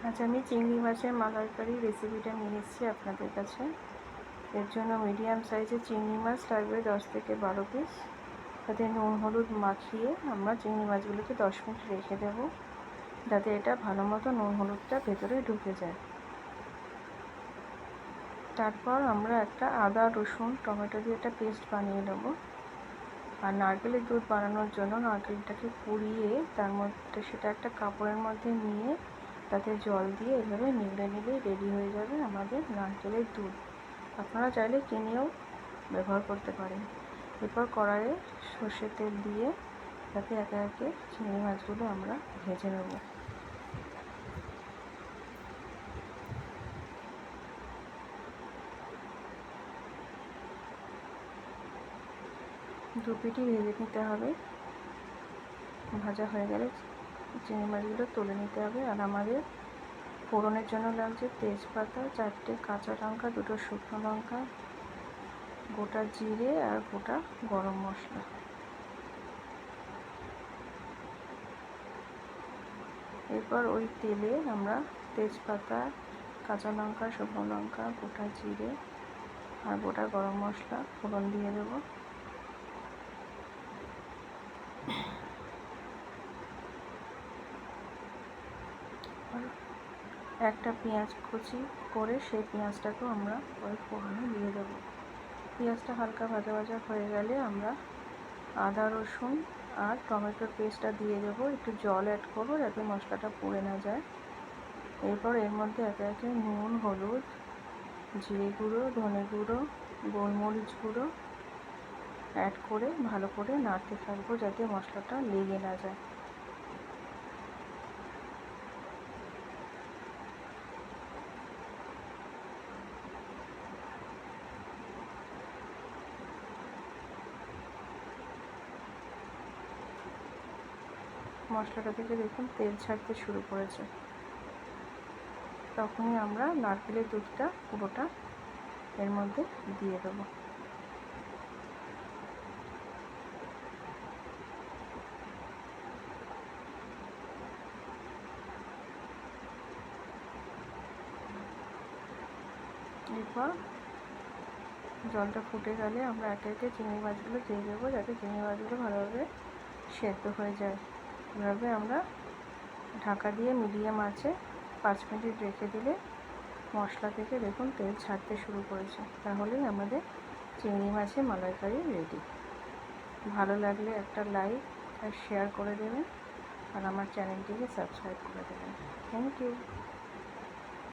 আজ আমি চিংড়ি মাছের মালাইকারি রেসিপিটা নিয়ে এসেছি আপনাদের কাছে। এর জন্য মিডিয়াম সাইজের চিংড়ি মাছ লাগবে 10 থেকে 12 পিস। তাতে নুন হলুদ মাখিয়ে আমরা চিংড়ি মাছগুলোকে 10 মিনিট রেখে দেব, যাতে এটা ভালো মতো নুন হলুদটা ভেতরে ঢুকে যায়। তারপর আমরা একটা আদা রসুন টমেটো দিয়ে একটা পেস্ট বানিয়ে নেব। আর নারকেলের দুধ বানানোর জন্য নারকেলটাকে কুড়িয়ে তার মধ্যে সেটা একটা কাপড়ের মধ্যে নিয়ে তাতে জল দিয়ে এভাবে নিগড়ে নিলেই রেডি হয়ে যাবে আমাদের নারকেলের দুধ। আপনারা চাইলে কিনেও ব্যবহার করতে পারেন। এরপর কড়াইয়ে সর্ষের তেল দিয়ে তাতে একে একে চিংড়ি মাছগুলো আমরা ভেজে নেব। দু পিঠই ভেজে নিতে হবে। ভাজা হয়ে গেলে চিংড়ি মাছগুলো তুলে নিতে হবে। আর আমাদের ফোড়নের জন্য লাগছে তেজপাতা, 4টে কাঁচা লঙ্কা, 2টো শুকনো লঙ্কা, গোটা জিরে আর গোটা গরম মশলা। এরপর ওই তেলে আমরা তেজপাতা, কাঁচা লঙ্কা, শুকনো লঙ্কা, গোটা জিরে আর গোটা গরম মশলা ফোড়ন দিয়ে দেব। একটা পেঁয়াজ কুচি করে সেই পেঁয়াজটাকেও আমরা ওই ফোড়নে দিয়ে দেব। পেঁয়াজটা হালকা ভাজা ভাজা হয়ে গেলে আমরা আদা রসুন আর টমেটোর পেস্টটা দিয়ে দেবো। একটু জল অ্যাড করবো যাতে মশলাটা পুড়ে না যায়। এরপর এর মধ্যে একে একে নুন হলুদ জিরে গুঁড়ো ধনে গুঁড়ো গোলমরিচ গুঁড়ো অ্যাড করে ভালো করে নাড়তে থাকবো যাতে মশলাটা লেগে না যায়। মশলাটা থেকে দেখুন তেল ছাড়তে শুরু করেছে, তখনই আমরা নারকেলের দুধটা পুরোটা এর মধ্যে দিয়ে দেবো। এরপর জলটা ফুটে গেলে আমরা একে একে চিংড়ি মাছগুলো দিয়ে দেবো, যাতে চিংড়ি মাছগুলো ভালোভাবে সেদ্ধ হয়ে যায়। এভাবে আমরা ঢাকা দিয়ে মিডিয়াম আঁচে 5 মিনিট রেখে দিলে মশলা থেকে দেখুন তেল ছাড়তে শুরু করেছে। তাহলেই আমাদের চিংড়ি মাছের মালাইকারি রেডি। ভালো লাগলে একটা লাইক আর শেয়ার করে দেবেন আর আমার চ্যানেলটিকে সাবস্ক্রাইব করে দেবেন। Thank you.